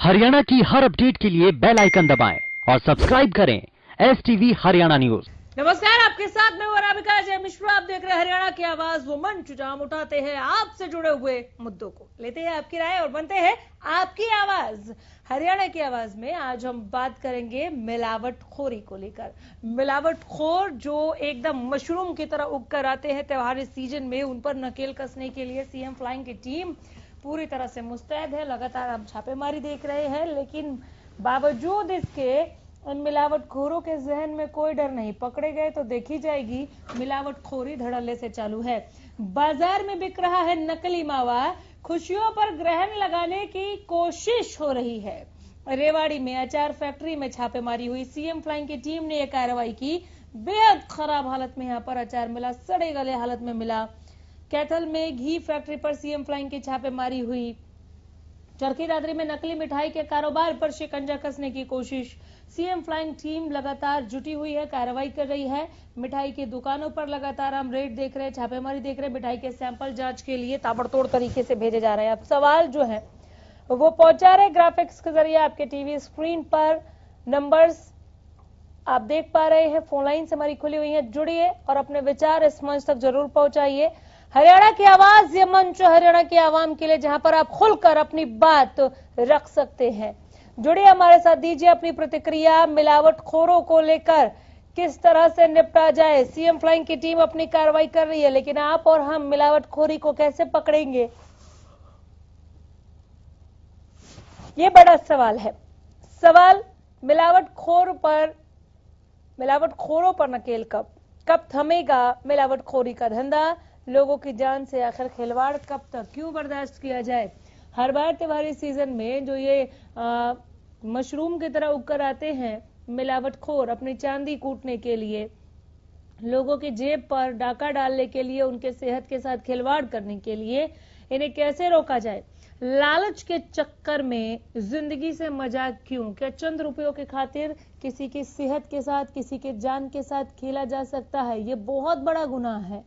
हरियाणा की हर अपडेट के लिए बेल आइकन दबाएं और सब्सक्राइब करें STV हरियाणा न्यूज। नमस्कार, आपके साथ मैं हूं राधिका जय मिश्रा। आप देख रहे हैं हरियाणा की आवाज, वो मंच जहां हम उठाते हैं आपसे जुड़े हुए मुद्दों को, लेते हैं आपकी राय और बनते हैं आपकी आवाज। हरियाणा की आवाज में आज हम बात करेंगे मिलावटखोरी को लेकर। मिलावटखोर जो एकदम मशरूम की तरह उग कर आते हैं त्योहारी सीजन में, उन पर नकेल कसने के लिए सीएम फ्लाइंग की टीम पूरी तरह से मुस्तैद है। लगातार हम छापेमारी देख रहे हैं, लेकिन बावजूद इसके उन मिलावटखोरों के जहन में कोई डर नहीं। पकड़े गए तो देखी जाएगी, मिलावटखोरी धड़ल्ले से चालू है। बाजार में बिक रहा है नकली मावा, खुशियों पर ग्रहण लगाने की कोशिश हो रही है। रेवाड़ी में अचार फैक्ट्री में छापेमारी हुई। सीएम फ्लाइंग की टीम ने यह कार्रवाई की। बेहद खराब हालत में यहां पर अचार मिला, सड़े गले हालत में मिला। कैथल में घी फैक्ट्री पर सीएम फ्लाइंग की छापेमारी हुई। चरखी दादरी में नकली मिठाई के कारोबार पर शिकंजा कसने की कोशिश। सीएम फ्लाइंग टीम लगातार जुटी हुई है, कार्रवाई कर रही है। मिठाई की दुकानों पर लगातार हम रेड देख रहे हैं, छापेमारी देख रहे हैं। मिठाई के सैंपल जांच के लिए ताबड़तोड़ तरीके से भेजे जा रहे हैं। अब सवाल जो है वो पहुंचा रहे ग्राफिक्स के जरिए आपके टीवी स्क्रीन पर। नंबर्स आप देख पा रहे हैं, फोन लाइन हमारी खुली हुई है, जुड़िए और अपने विचार इस मंच तक जरूर पहुंचाइए। हरियाणा की आवाज, ये मंच हरियाणा के आवाम के लिए, जहां पर आप खुलकर अपनी बात रख सकते हैं। जुड़िए हमारे साथ, दीजिए अपनी प्रतिक्रिया। मिलावटखोरों को लेकर किस तरह से निपटा जाए। सीएम फ्लाइंग की टीम अपनी कार्रवाई कर रही है, लेकिन आप और हम मिलावटखोरी को कैसे पकड़ेंगे, ये बड़ा सवाल है। सवाल मिलावटखोरों पर नकेल कब थमेगा मिलावटखोरी का धंधा। लोगों की जान से आखिर खिलवाड़ कब तक, क्यों बर्दाश्त किया जाए। हर बार त्योहारी सीजन में जो ये मशरूम की तरह उगकर आते हैं मिलावटखोर, अपनी चांदी कूटने के लिए, लोगों की जेब पर डाका डालने के लिए, उनके सेहत के साथ खिलवाड़ करने के लिए, इन्हें कैसे रोका जाए। लालच के चक्कर में जिंदगी से मजाक क्यों? क्या चंद रुपयों की खातिर किसी की सेहत के साथ, किसी के जान के साथ खेला जा सकता है? ये बहुत बड़ा गुनाह है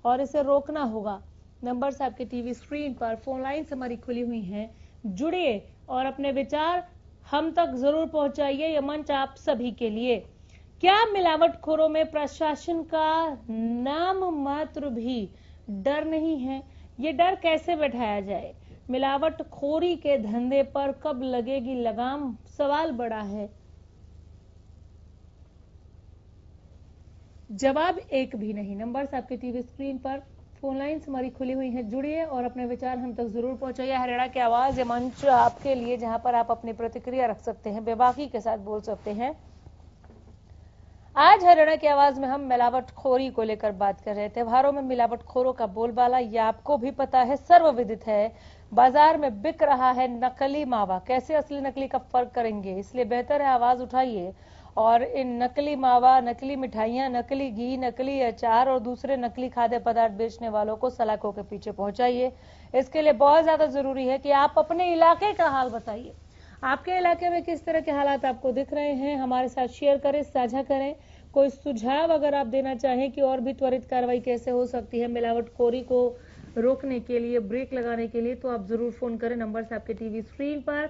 और इसे रोकना होगा। नंबर्स आपके टीवी स्क्रीन पर, फोन लाइन्स हमारी खुली हुई हैं, जुड़िए और अपने विचार हम तक जरूर पहुंचाइए। यह मंच आप सभी के लिए। क्या मिलावटखोरों में प्रशासन का नाम मात्र भी डर नहीं है? ये डर कैसे बैठाया जाए? मिलावटखोरी के धंधे पर कब लगेगी लगाम? सवाल बड़ा है, जवाब एक भी नहीं। नंबर्स आपके टीवी स्क्रीन पर, फोन लाइन्स हमारी खुली हुई हैं, जुड़िए और अपने विचार हम तक जरूर पहुंचाइए। हरियाणा की आवाज, ये मंच आपके लिए, जहां पर आप अपनी प्रतिक्रिया रख सकते हैं, बेबाकी के साथ बोल सकते हैं। आज हरियाणा की आवाज में हम मिलावटखोरी को लेकर बात कर रहे थे। त्योहारों में मिलावटखोरों का बोलबाला, ये आपको भी पता है, सर्वविदित है। बाजार में बिक रहा है नकली मावा, कैसे असली नकली का फर्क करेंगे? इसलिए बेहतर है आवाज उठाइए और इन नकली मावा, नकली मिठाइयां, नकली घी, नकली अचार और दूसरे नकली खाद्य पदार्थ बेचने वालों को सलाखों के पीछे पहुंचाइए। इसके लिए बहुत ज्यादा जरूरी है कि आप अपने इलाके का हाल बताइए। आपके इलाके में किस तरह के हालात आपको दिख रहे हैं, हमारे साथ शेयर करें, साझा करें। कोई सुझाव अगर आप देना चाहें कि और भी त्वरित कार्रवाई कैसे हो सकती है मिलावटखोरी को रोकने के लिए, ब्रेक लगाने के लिए, तो आप जरूर फोन करें। नंबर आपके टीवी स्क्रीन पर,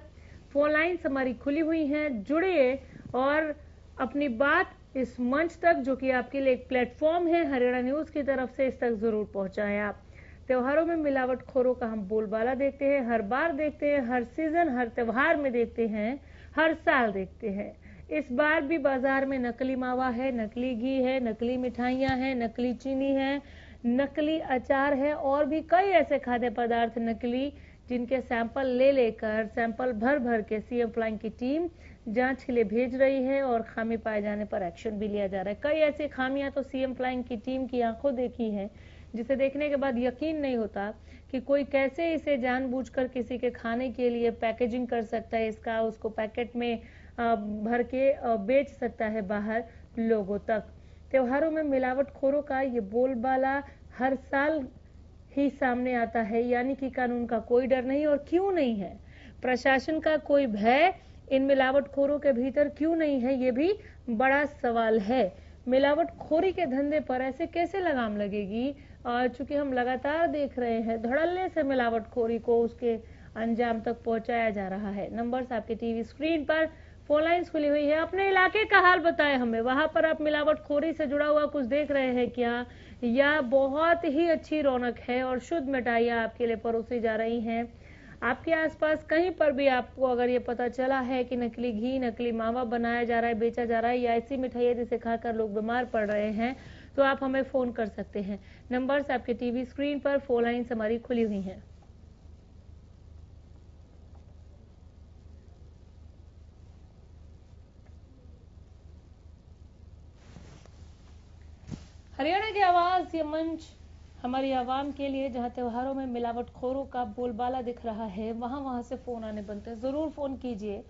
फोन लाइन्स हमारी खुली हुई हैं, जुड़िए और अपनी बात इस मंच तक, जो कि आपके लिए एक प्लेटफॉर्म है हरियाणा न्यूज की तरफ से, इस तक जरूर पहुंचाएं आप। त्योहारों में मिलावटखोरों का हम बोलबाला देखते हैं, हर बार देखते हैं, हर सीजन, हर त्योहार में देखते हैं, हर साल देखते हैं। इस बार भी बाजार में नकली मावा है, नकली घी है, नकली मिठाइयां हैं, नकली चीनी है, नकली अचार है और भी कई ऐसे खाद्य पदार्थ नकली, जिनके सैंपल ले लेकर, सैंपल भर भर के सीएम फ्लाइंग की टीम जांच के लिए भेज रही है और खामी पाए जाने पर एक्शन भी लिया जा रहा है। कई ऐसी खामियां तो सीएम फ्लाइंग की टीम की आंखों देखी है, जिसे देखने के बाद यकीन नहीं होता कि कोई कैसे इसे जानबूझकर किसी के खाने के लिए पैकेजिंग कर सकता है, इसका उसको पैकेट में भर के बेच सकता है बाहर लोगों तक। त्योहारों में मिलावटखोरों का ये बोलबाला हर साल ही सामने आता है, यानी कि कानून का कोई डर नहीं। और क्यों नहीं है? प्रशासन का कोई भय इन मिलावटखोरों के भीतर क्यों नहीं है, ये भी बड़ा सवाल है। मिलावटखोरी के धंधे पर ऐसे कैसे लगाम लगेगी? चूंकि हम लगातार देख रहे हैं धड़ल्ले से मिलावटखोरी को, उसके अंजाम तक पहुंचाया जा रहा है। नंबर्स आपके टीवी स्क्रीन पर, फोन लाइन्स खुली हुई है। अपने इलाके का हाल बताएं हमें, वहां पर आप मिलावटखोरी से जुड़ा हुआ कुछ देख रहे हैं क्या, या बहुत ही अच्छी रौनक है और शुद्ध मिठाइयाँ आपके लिए परोसी जा रही हैं। आपके आसपास कहीं पर भी आपको अगर ये पता चला है कि नकली घी, नकली मावा बनाया जा रहा है, बेचा जा रहा है, या ऐसी मिठाइयाँ जिसे खाकर लोग बीमार पड़ रहे हैं, तो आप हमें फोन कर सकते हैं। नंबर्स आपके टीवी स्क्रीन पर, फोन लाइन्स हमारी खुली हुई हैं। हरियाणा की आवाज, ये मंच हमारी आवाम के लिए, जहां त्योहारों में मिलावटखोरों का बोलबाला दिख रहा है, वहां से फोन आने बनते हैं। जरूर फोन कीजिए।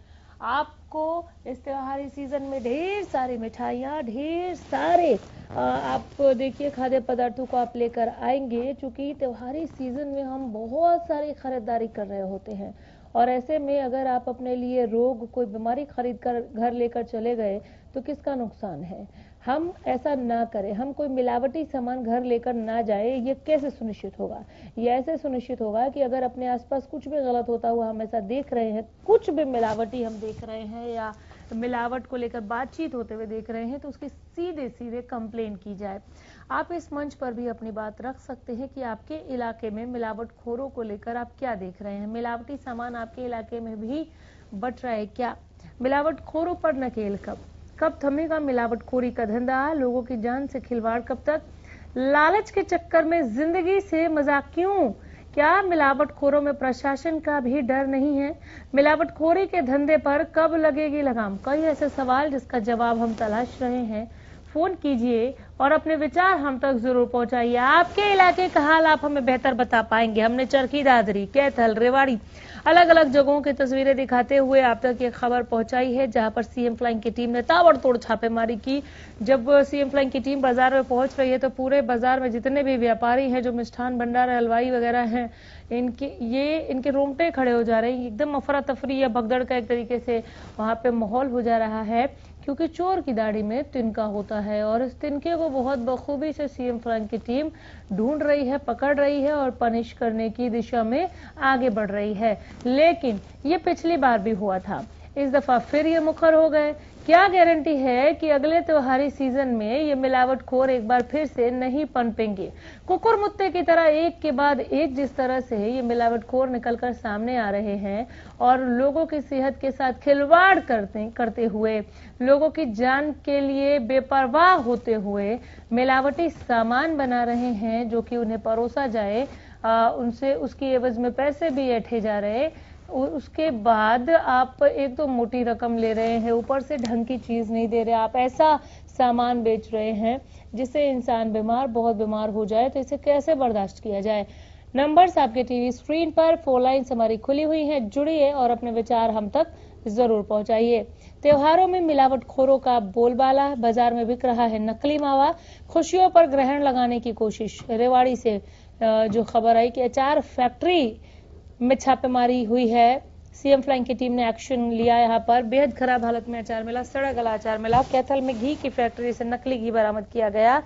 आपको इस त्योहारी सीजन में ढेर सारी मिठाइयाँ, ढेर सारे आप देखिए खाद्य पदार्थों को आप लेकर आएंगे, क्योंकि त्योहारी सीजन में हम बहुत सारी खरीदारी कर रहे होते हैं। और ऐसे में अगर आप अपने लिए रोग, कोई बीमारी खरीद कर घर लेकर चले गए तो किसका नुकसान है। हम ऐसा ना करें, हम कोई मिलावटी सामान घर लेकर ना जाए। ये कैसे सुनिश्चित होगा? ये ऐसे सुनिश्चित होगा कि अगर अपने आसपास कुछ भी गलत होता हुआ हम ऐसा देख रहे हैं, कुछ भी मिलावटी हम देख रहे हैं या मिलावट को लेकर बातचीत होते हुए देख रहे हैं, तो उसकी सीधे सीधे कंप्लेन की जाए। आप इस मंच पर भी अपनी बात रख सकते हैं कि आपके इलाके में मिलावटखोरों को लेकर आप क्या देख रहे हैं। मिलावटी सामान आपके इलाके में भी बट रहा है क्या? मिलावटखोरों पर नकेल कब थमेगा मिलावटखोरी का धंधा? लोगों की जान से खिलवाड़ कब तक? लालच के चक्कर में जिंदगी से मजाक क्यों? क्या मिलावटखोरों में प्रशासन का भी डर नहीं है? मिलावटखोरी के धंधे पर कब लगेगी लगाम? कई ऐसे सवाल जिसका जवाब हम तलाश रहे हैं। फोन कीजिए और अपने विचार हम तक जरूर पहुंचाइए। आपके इलाके का हाल आप हमें बेहतर बता पाएंगे। हमने चरखी दादरी, कैथल, रेवाड़ी, अलग अलग जगहों की तस्वीरें दिखाते हुए आप तक ये खबर पहुंचाई है, जहां पर सीएम फ्लाइंग की टीम ने ताबड़तोड़ छापेमारी की। जब सीएम फ्लाइंग की टीम बाजार में पहुंच रही है तो पूरे बाजार में जितने भी व्यापारी हैं, जो मिष्ठान भंडार, हलवाई वगैरह हैं, इनके रोंगटे खड़े हो जा रहे हैं। एकदम अफरा तफरी या भगदड़ का एक तरीके से वहां पे माहौल हो जा रहा है, क्योंकि चोर की दाढ़ी में तिनका होता है और इस तिनके को बहुत बखूबी से सीएम फ्लाइंग की टीम ढूंढ रही है, पकड़ रही है और पनिश करने की दिशा में आगे बढ़ रही है। लेकिन ये पिछली बार भी हुआ था, इस दफा फिर ये मुखर हो गए। क्या गारंटी है कि अगले त्योहारी सीजन में ये मिलावटखोर एक बार फिर से नहीं पनपेंगे? कुकुर मुत्ते की तरह एक के बाद एक जिस तरह से ये मिलावटखोर निकलकर सामने आ रहे हैं और लोगों की सेहत के साथ खिलवाड़ करते हुए, लोगों की जान के लिए बेपरवाह होते हुए मिलावटी सामान बना रहे हैं, जो कि उन्हें परोसा जाए, उनसे उसकी एवज में पैसे भी ऐंठे जा रहे। उसके बाद आप एक तो मोटी रकम ले रहे हैं, ऊपर से ढंग की चीज नहीं दे रहे। आप ऐसा सामान बेच रहे हैं जिससे इंसान बहुत बीमार हो जाए, तो इसे कैसे बर्दाश्त किया जाए? नंबर्स आपके टीवी स्क्रीन पर, फोन लाइन्स हमारी खुली हुई हैं। जुड़िए और अपने विचार हम तक जरूर पहुंचाइए। त्योहारों में मिलावटखोरों का बोलबाला, बाजार में बिक रहा है नकली मावा, खुशियों पर ग्रहण लगाने की कोशिश। रेवाड़ी से जो खबर आई कि अचार फैक्ट्री में छापेमारी हुई है, सीएम फ्लाइंग की टीम ने एक्शन लिया। यहाँ पर बेहद खराब हालत में अचार मिला, सड़ा गला अचार मिला। कैथल में घी की फैक्ट्री से नकली घी बरामद किया गया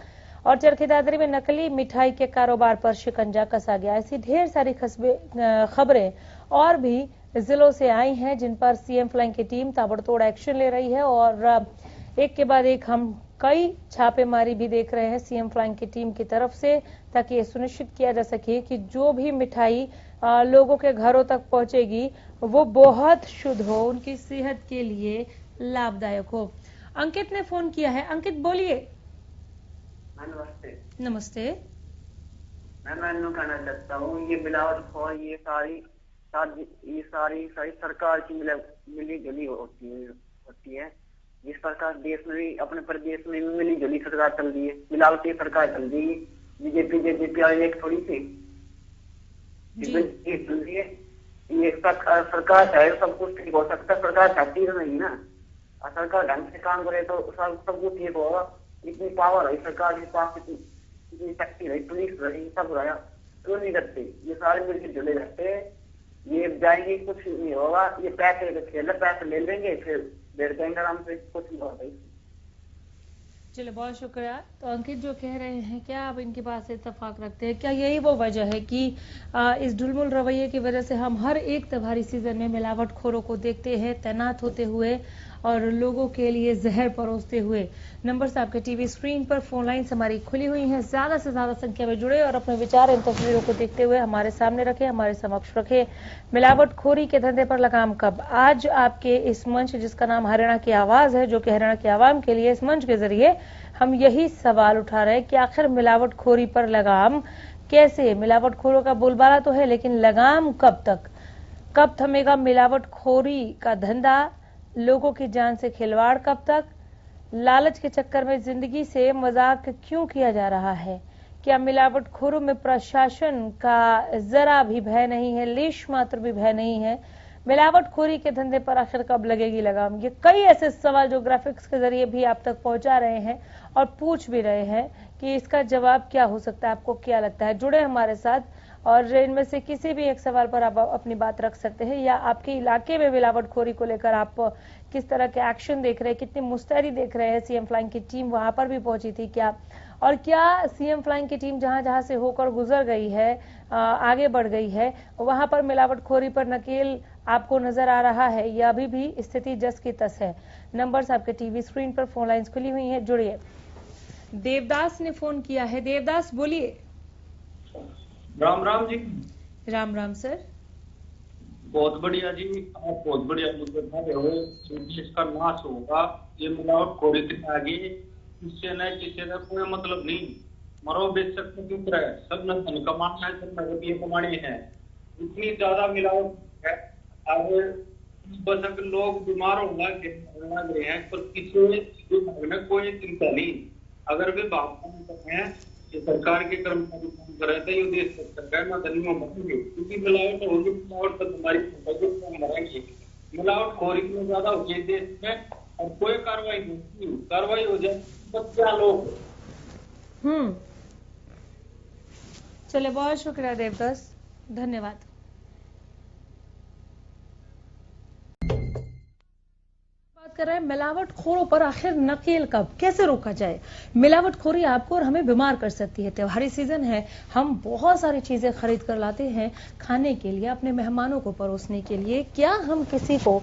और चरखी दादरी में नकली मिठाई के कारोबार पर शिकंजा कसा गया। ऐसी ढेर सारी खबरें और भी जिलों से आई हैं, जिन पर सीएम फ्लाइंग की टीम ताबड़तोड़ एक्शन ले रही है और एक के बाद एक हम कई छापेमारी भी देख रहे हैं सीएम फ्लाइंग की टीम की तरफ से, ताकि ये सुनिश्चित किया जा सके कि जो भी मिठाई लोगों के घरों तक पहुंचेगी वो बहुत शुद्ध हो, उनकी सेहत के लिए लाभदायक हो। अंकित ने फोन किया है। अंकित बोलिए। नमस्ते। नमस्ते। मैं कहना चाहता हूँ, ये मिलावटखोर ये सारी सरकार की मिली जुली होती है। जिस प्रकार देश में भी, अपने प्रदेश में भी मिली जुली सरकार चल रही है, मिलावटी सरकार चल रही है। बीजेपी एक थोड़ी सी चल रही है। ये सरकार चाहे सब कुछ ठीक हो सकता है, सरकार चाहती है नहीं ना। और सरकार ढंग से काम करे तो सब कुछ ठीक होगा। इतनी पावर है सरकार के पास, इतनी शक्ति रही, पुलिस रही, सब रहा, क्यों नहीं करते? ये सारे मिलकर जुड़े रहते हैं। ये जाएंगे, कुछ नहीं होगा। ये पैसे खेल, पैसे ले लेंगे, फिर बैठ जाएंगे आराम से, कुछ नहीं होगा। चलिए, बहुत शुक्रिया। तो अंकित जो कह रहे हैं, क्या आप इनकी बात से इत्तेफाक रखते हैं? क्या यही वो वजह है कि इस ढुलमुल रवैये की वजह से हम हर एक त्योहारी सीजन में मिलावटखोरों को देखते हैं तैनात होते हुए और लोगों के लिए जहर परोसते हुए? नंबर्स आपके टीवी स्क्रीन पर, फोन लाइन्स हमारी खुली हुई हैं। ज्यादा से ज्यादा संख्या में जुड़े और अपने विचार इन तस्वीरों को देखते हुए हमारे सामने रखे, हमारे समक्ष रखे। मिलावटखोरी के धंधे पर लगाम कब? आज आपके इस मंच जिसका नाम हरियाणा की आवाज है, जो कि हरियाणा की आवाम के लिए इस मंच के जरिए हम यही सवाल उठा रहे हैं कि आखिर मिलावटखोरी पर लगाम कैसे? मिलावटखोरों का बोलबाला तो है, लेकिन लगाम कब तक? कब थमेगा मिलावटखोरी का धंधा? लोगों की जान से खिलवाड़ कब तक? लालच के चक्कर में जिंदगी से मजाक क्यों किया जा रहा है? क्या मिलावटखोरों में प्रशासन का जरा भी भय नहीं है, लेश मात्र भी भय नहीं है? मिलावटखोरी के धंधे पर आखिर कब लगेगी लगाम? ये कई ऐसे सवाल जो ग्राफिक्स के जरिए भी आप तक पहुंचा रहे हैं और पूछ भी रहे हैं कि इसका जवाब क्या हो सकता है, आपको क्या लगता है? जुड़े हमारे साथ और इनमें से किसी भी एक सवाल पर आप अपनी बात रख सकते हैं, या आपके इलाके में मिलावटखोरी को लेकर आप किस तरह के एक्शन देख रहे हैं, कितनी मुस्तैदी देख रहे हैं? सीएम फ्लाइंग की टीम वहां पर भी पहुंची थी क्या? और क्या सीएम फ्लाइंग की टीम जहां जहां से होकर गुजर गई है, आगे बढ़ गई है, वहां पर मिलावटखोरी पर नकेल आपको नजर आ रहा है या अभी भी स्थिति जस की तस है? नंबर्स आपके टीवी स्क्रीन पर, फोन लाइन्स खुली हुई हैं, जुड़िए। देवदास ने फोन किया है। देवदास बोलिए। राम राम जी। राम राम सर। बहुत बढ़िया जी, आप बहुत बढ़िया मुद्दे उठा रहे हो। इसका नाश होगा, ये मिलावटखोरी के आगे किसी न किसी का कोई मतलब नहीं। मरो बेच सकते क्यों रहे, सब ने धन कमाना है, सब ने रुपये कमाने हैं। इतनी ज्यादा मिलावट है, अब बस अब लोग बीमार होना लग रहे हैं, पर किसी विभाग में कोई चिंता नहीं। अगर विभाग काम कर रहे हैं, ये सरकार के कर्मचारी काम कर रहे थे, ये देश सरकार ना धनियों मरेंगे, क्योंकि मिलावट होगी। मिलावट पर हमारी मरेंगे। मिलावटखोरी में ज्यादा होगी देश में, और कोई कार्रवाई नहीं, कार्रवाई हो जाए तो क्या लोग। चलिए, बहुत शुक्रिया देवदास, धन्यवाद। बात कर रहे हैं मिलावटखोरों पर आखिर नकेल कब, कैसे रोका जाए? मिलावटखोरी आपको और हमें बीमार कर सकती है। त्योहारी सीजन है, हम बहुत सारी चीजें खरीद कर लाते हैं खाने के लिए, अपने मेहमानों को परोसने के लिए। क्या हम किसी को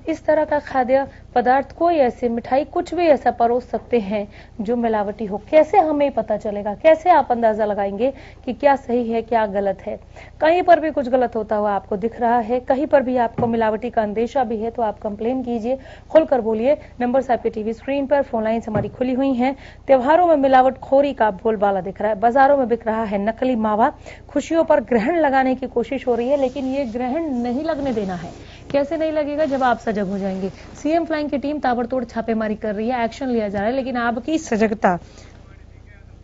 इस तरह का खाद्य पदार्थ, कोई ऐसी मिठाई, कुछ भी ऐसा परोस सकते हैं जो मिलावटी हो? कैसे हमें पता चलेगा? कैसे आप अंदाजा लगाएंगे कि क्या सही है, क्या गलत है? कहीं पर भी कुछ गलत होता हुआ आपको दिख रहा है, कहीं पर भी आपको मिलावटी का अंदेशा भी है, तो आप कंप्लेन कीजिए, खुलकर बोलिए। नंबर्स आपके टीवी स्क्रीन पर, फोन लाइन्स हमारी खुली हुई हैं। त्योहारों में मिलावटखोरी का बोलबाला दिख रहा है, बाजारों में बिक रहा है नकली मावा। खुशियों पर ग्रहण लगाने की कोशिश हो रही है, लेकिन ये ग्रहण नहीं लगने देना है। कैसे नहीं लगेगा? जब आप सजग हो जाएंगे। सीएम फ्लाइंग की टीम ताबड़तोड़ छापेमारी कर रही है, एक्शन लिया जा रहा है, लेकिन आपकी सजगता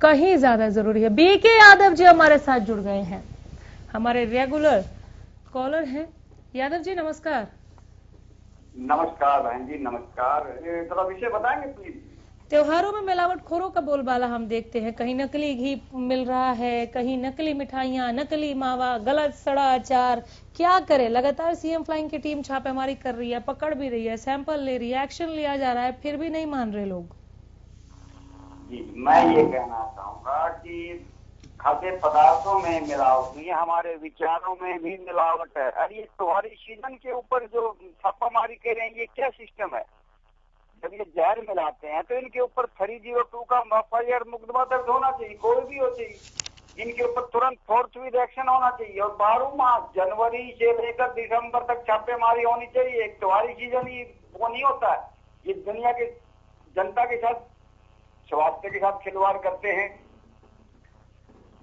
कहीं ज्यादा जरूरी है। बीके यादव जी हमारे साथ जुड़ गए हैं, हमारे रेगुलर कॉलर हैं। यादव जी नमस्कार। नमस्कार बहन जी, नमस्कार। थोड़ा विषय बताएंगे प्लीज। त्योहारों में मिलावटखोरों का बोलबाला हम देखते हैं, कहीं नकली घी मिल रहा है, कहीं नकली मिठाइयां, नकली मावा, गलत सड़ा अचार। क्या करे? लगातार सीएम फ्लाइंग की टीम छापेमारी कर रही है, पकड़ भी रही है, सैंपल ले रही है, एक्शन लिया जा रहा है, फिर भी नहीं मान रहे लोग। जी, मैं ये कहना चाहूंगा कि खाद्य पदार्थों में मिलावट नहीं है, हमारे विचारों में भी मिलावट है। अरे ये त्योहारी सीजन के ऊपर जो छापामारी कर रहे हैं, ये क्या सिस्टम है? जब ये जहर मिलाते हैं तो इनके ऊपर 302 का एफआईआर मुकदमा दर्ज होना चाहिए, कोई भी हो चाहिए। इनके ऊपर तुरंत फोर्थविद एक्शन होना चाहिए, और 12 माह जनवरी से लेकर दिसंबर तक छापेमारी होनी चाहिए। एक त्योहारी सीजन ही वो नहीं होता है। ये दुनिया के जनता के साथ, स्वास्थ्य के साथ खिलवाड़ करते हैं।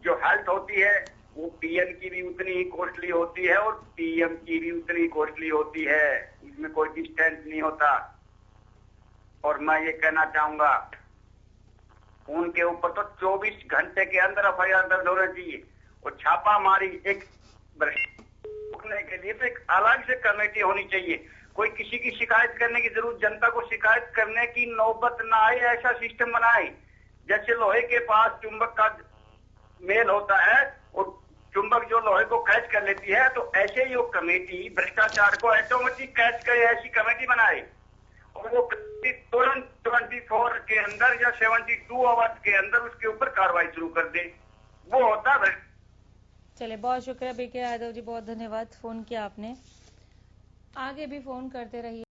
जो हेल्थ होती है वो पीएम की भी उतनी ही कॉस्टली होती है और पीएम की भी उतनी ही कॉस्टली होती है, इसमें कोई डिस्टेंस नहीं होता। और मैं ये कहना चाहूंगा, उनके ऊपर तो 24 घंटे के अंदर एफआईआर दर्ज होना चाहिए। और छापामारी एक रोकने के लिए तो एक अलग से कमेटी होनी चाहिए। कोई किसी की शिकायत करने की जरूरत, जनता को शिकायत करने की नौबत ना आए, ऐसा सिस्टम बनाए। जैसे लोहे के पास चुंबक का मेल होता है और चुंबक जो लोहे को कैच कर लेती है, तो ऐसे ही वो कमेटी भ्रष्टाचार को ऑटोमेटिक कैच करे, ऐसी कमेटी बनाए। और वो तुरंत 24 के अंदर या 72 आवर्स के अंदर उसके ऊपर कार्रवाई शुरू कर दे। वो होता है। चलिए, बहुत शुक्रिया बीके यादव जी, बहुत धन्यवाद, फोन किया आपने। आगे भी फोन करते रहिए।